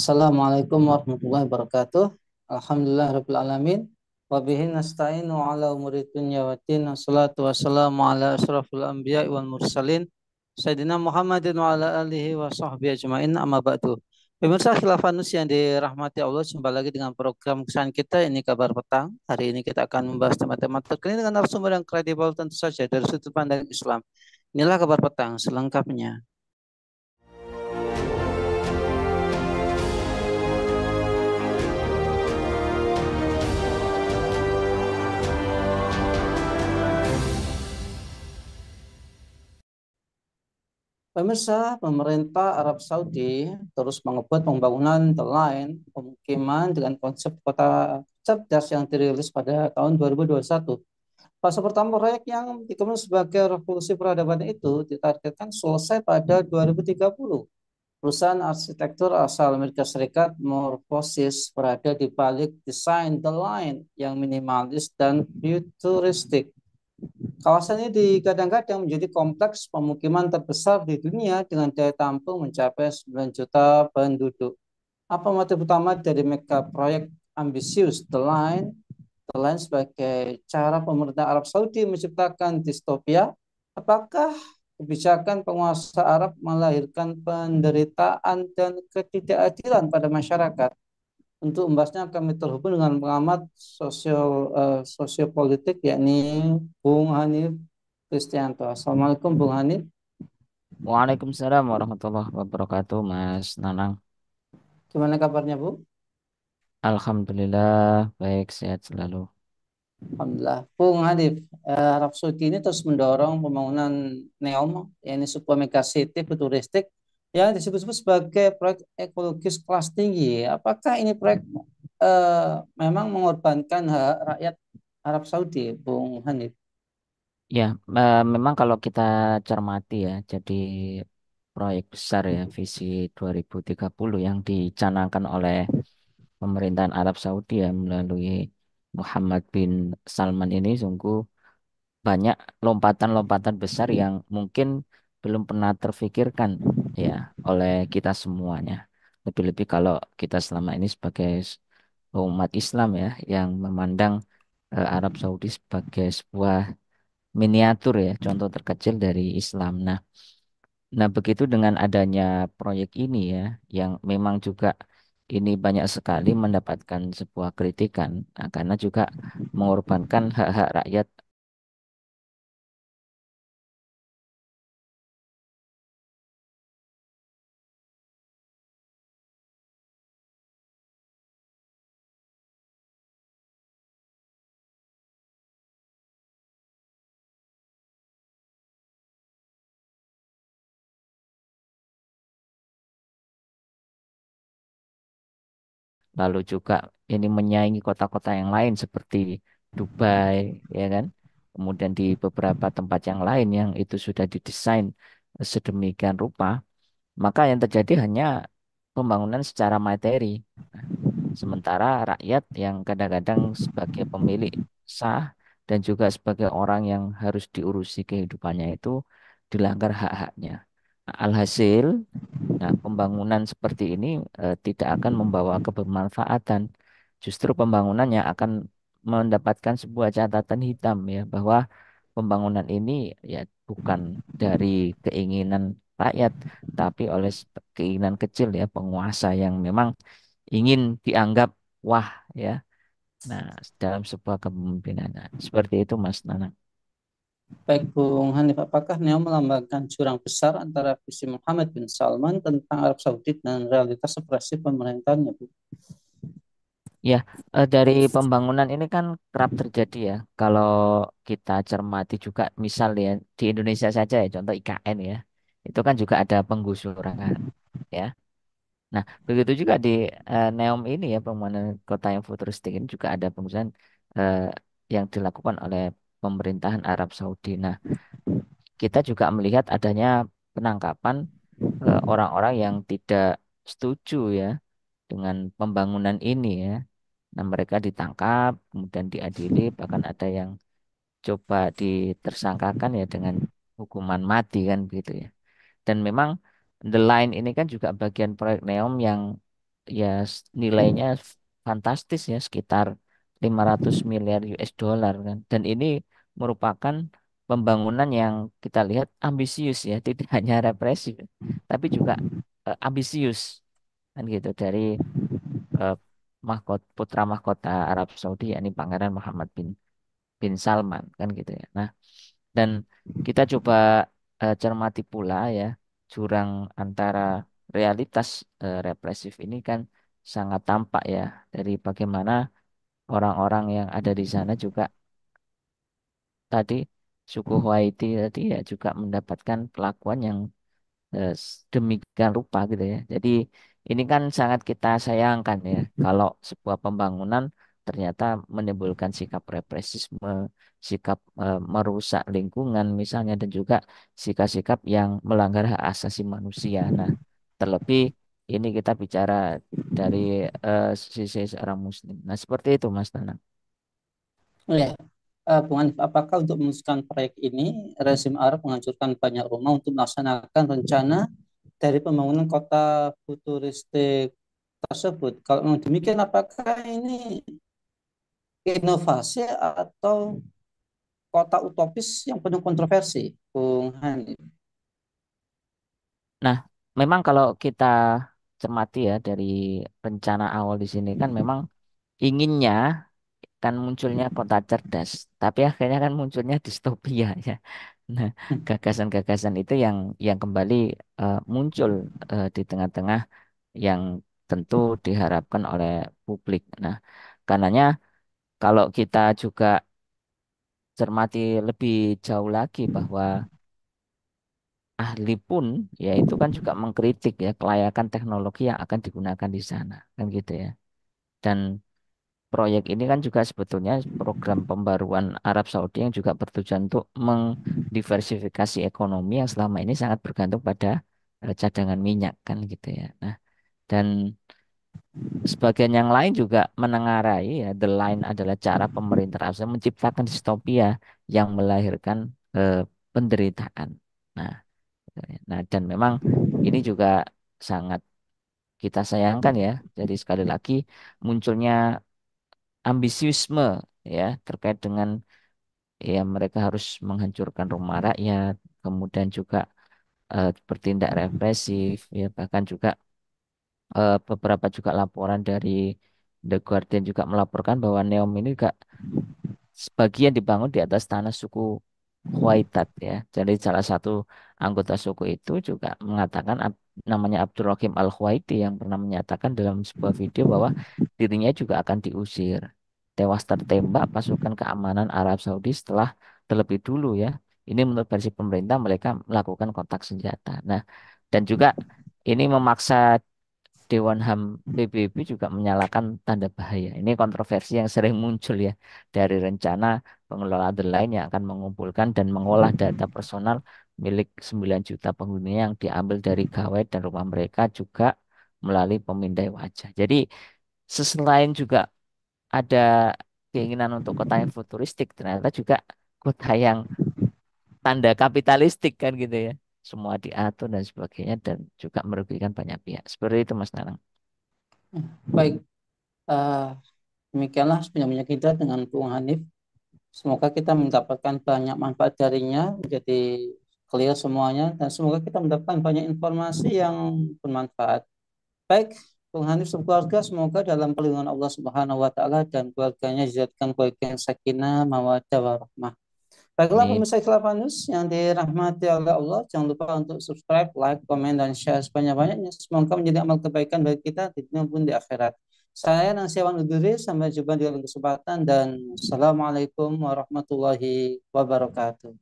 Assalamualaikum warahmatullahi wabarakatuh. Alhamdulillah rabbil alamin. Wa bihi nasta'inu ala umuri dunya waddin. Wassalatu wassalamu ala asrafil anbiya wal mursalin. Sayyidina Muhammadin wa ala alihi wa sahbihi ajma'in amma ba'du. Pemirsa Khilafanus yang dirahmati Allah, jumpa lagi dengan program kesayangan kita, ini kabar petang. Hari ini kita akan membahas tema-tema terkini dengan narasumber yang kredibel tentu saja dari sudut pandang Islam. Inilah kabar petang selengkapnya. Pemirsa, pemerintah Arab Saudi terus mengebut pembangunan The Line pemukiman dengan konsep kota cerdas yang dirilis pada tahun 2021. Fase pertama proyek yang dikenal sebagai revolusi peradaban itu ditargetkan selesai pada 2030. Perusahaan arsitektur asal Amerika Serikat Morphosis berada di balik desain The Line yang minimalis dan futuristik. Kawasan ini digadang-gadang menjadi kompleks pemukiman terbesar di dunia dengan daya tampung mencapai 9 juta penduduk. Apa motif utama dari mega proyek ambisius The Line sebagai cara pemerintah Arab Saudi menciptakan distopia? Apakah kebijakan penguasa Arab melahirkan penderitaan dan ketidakadilan pada masyarakat? Untuk membahasnya kami terhubung dengan pengamat sosiopolitik yakni Bung Hanif Kristianto. Assalamualaikum Bung Hanif. Waalaikumsalam warahmatullahi wabarakatuh, Mas Nanang. Gimana kabarnya Bu? Alhamdulillah, baik, sehat selalu. Alhamdulillah. Bung Hanif, Arab Saudi ini terus mendorong pembangunan NEOM, yakni sebuah megacity futuristik yang disebut-sebut sebagai proyek ekologis kelas tinggi. Apakah ini proyek memang mengorbankan hak rakyat Arab Saudi, Bung Hanif? Ya, memang kalau kita cermati ya, jadi proyek besar ya, visi 2030 yang dicanangkan oleh pemerintahan Arab Saudi ya melalui Muhammad bin Salman ini sungguh banyak lompatan-lompatan besar yang mungkin belum pernah terfikirkan ya oleh kita semuanya. Lebih-lebih kalau kita selama ini sebagai umat Islam ya yang memandang Arab Saudi sebagai sebuah miniatur ya, contoh terkecil dari Islam. Nah, begitu dengan adanya proyek ini ya, yang memang juga ini banyak sekali mendapatkan sebuah kritikan, nah, karena juga mengorbankan hak-hak rakyat. Lalu juga ini menyaingi kota-kota yang lain seperti Dubai, ya kan? Kemudian di beberapa tempat yang lain yang itu sudah didesain sedemikian rupa, maka yang terjadi hanya pembangunan secara materi. Sementara rakyat yang kadang-kadang sebagai pemilik sah dan juga sebagai orang yang harus diurusi kehidupannya itu dilanggar hak-haknya. Alhasil, nah, pembangunan seperti ini tidak akan membawa kebermanfaatan. Justru pembangunannya akan mendapatkan sebuah catatan hitam ya bahwa pembangunan ini ya bukan dari keinginan rakyat, tapi oleh keinginan kecil ya penguasa yang memang ingin dianggap wah ya. Nah, dalam sebuah kepemimpinan. Nah, seperti itu Mas Nana. Baik Bung Hanif, apakah Neo melambangkan jurang besar antara visi Muhammad bin Salman tentang Arab Saudi dan realitas operasi pemerintahannya, Bu? Ya, dari pembangunan ini kan kerap terjadi ya. Kalau kita cermati juga, misal ya di Indonesia saja ya, contoh IKN ya, itu kan juga ada penggusuran, ya. Nah, begitu juga di Neom ini ya, pembangunan kota yang futuristik ini juga ada penggusuran eh, yang dilakukan oleh pemerintahan Arab Saudi. Nah, kita juga melihat adanya penangkapan orang-orang yang tidak setuju ya dengan pembangunan ini ya. Nah, mereka ditangkap, kemudian diadili, bahkan ada yang coba ditersangkakan ya dengan hukuman mati kan begitu ya. Dan memang The Line ini kan juga bagian proyek Neom yang ya nilainya fantastis ya, sekitar 500 miliar US dollar kan. Dan ini merupakan pembangunan yang kita lihat ambisius ya, tidak hanya represif, tapi juga ambisius kan gitu dari eh, putra mahkota Arab Saudi yakni Pangeran Muhammad bin Salman kan gitu ya. Nah, dan kita coba cermati pula ya jurang antara realitas represif ini kan sangat tampak ya dari bagaimana orang-orang yang ada di sana juga tadi suku Haiti tadi ya juga mendapatkan perlakuan yang demikian rupa gitu ya. Jadi ini kan sangat kita sayangkan ya kalau sebuah pembangunan ternyata menimbulkan sikap represisme, sikap merusak lingkungan misalnya dan juga sikap-sikap yang melanggar hak asasi manusia. Nah, terlebih ini kita bicara dari sisi seorang Muslim. Nah, seperti itu Mas Tanang. Ya, Bung Hanif, apakah untuk memuluskan proyek ini, rezim Arab menghancurkan banyak rumah untuk melaksanakan rencana dari pembangunan kota futuristik tersebut? Kalau memang demikian, apakah ini inovasi atau kota utopis yang penuh kontroversi, Bung Hanif? Nah, memang kalau kita cermati ya dari rencana awal di sini kan memang inginnya kan munculnya kota cerdas, tapi akhirnya kan munculnya distopia ya. Nah, gagasan-gagasan itu yang kembali muncul di tengah-tengah yang tentu diharapkan oleh publik. Nah, karenanya kalau kita juga cermati lebih jauh lagi bahwa ahli pun ya itu kan juga mengkritik ya kelayakan teknologi yang akan digunakan di sana kan gitu ya. Dan proyek ini kan juga sebetulnya program pembaruan Arab Saudi yang juga bertujuan untuk mendiversifikasi ekonomi yang selama ini sangat bergantung pada cadangan minyak kan gitu ya. Nah, dan sebagian yang lain juga menengarai ya the line adalah cara pemerintah Arab Saudi menciptakan distopia yang melahirkan eh, penderitaan. Nah, gitu ya. Nah, dan memang ini juga sangat kita sayangkan ya. Jadi sekali lagi munculnya ambisiusme ya terkait dengan ya mereka harus menghancurkan rumah rakyat, kemudian juga bertindak represif ya bahkan juga beberapa juga laporan dari The Guardian juga melaporkan bahwa Neom ini juga sebagian dibangun di atas tanah suku Khwaitat ya. Jadi salah satu anggota suku itu juga mengatakan namanya Abdurrahim Al-Khwaiti yang pernah menyatakan dalam sebuah video bahwa dirinya juga akan diusir. Tewas tertembak pasukan keamanan Arab Saudi setelah terlebih dulu ya. Ini menurut versi pemerintah mereka melakukan kontak senjata. Nah, dan juga ini memaksa Dewan HAM PBB juga menyalakan tanda bahaya. Ini kontroversi yang sering muncul ya dari rencana pengelola The Line yang akan mengumpulkan dan mengolah data personal milik 9 juta penghuni yang diambil dari gawai dan rumah mereka juga melalui pemindai wajah. Jadi selain juga ada keinginan untuk kota yang futuristik, ternyata juga kota yang tanda kapitalistik kan gitu ya. Semua diatur dan sebagainya dan juga merugikan banyak pihak. Seperti itu Mas Nanang. Baik, eh, demikianlah sebenarnya kita dengan Bung Hanif. Semoga kita mendapatkan banyak manfaat darinya, jadi clear semuanya, dan semoga kita mendapatkan banyak informasi yang bermanfaat. Baik, Bung Hanif sekeluarga, semoga dalam perlindungan Allah Subhanahu wa Ta'ala dan keluarganya dijadikan keluarga yang sakinah, mawaddah, warahmah. Baiklah Amin. pemirsa Ikhlas yang dirahmati oleh Allah, jangan lupa untuk subscribe, like, komen, dan share sebanyak-banyaknya. Semoga menjadi amal kebaikan bagi kita di dunia pun di akhirat. Saya Nasiawan Uduri, sampai jumpa di lain kesempatan dan Assalamualaikum warahmatullahi wabarakatuh.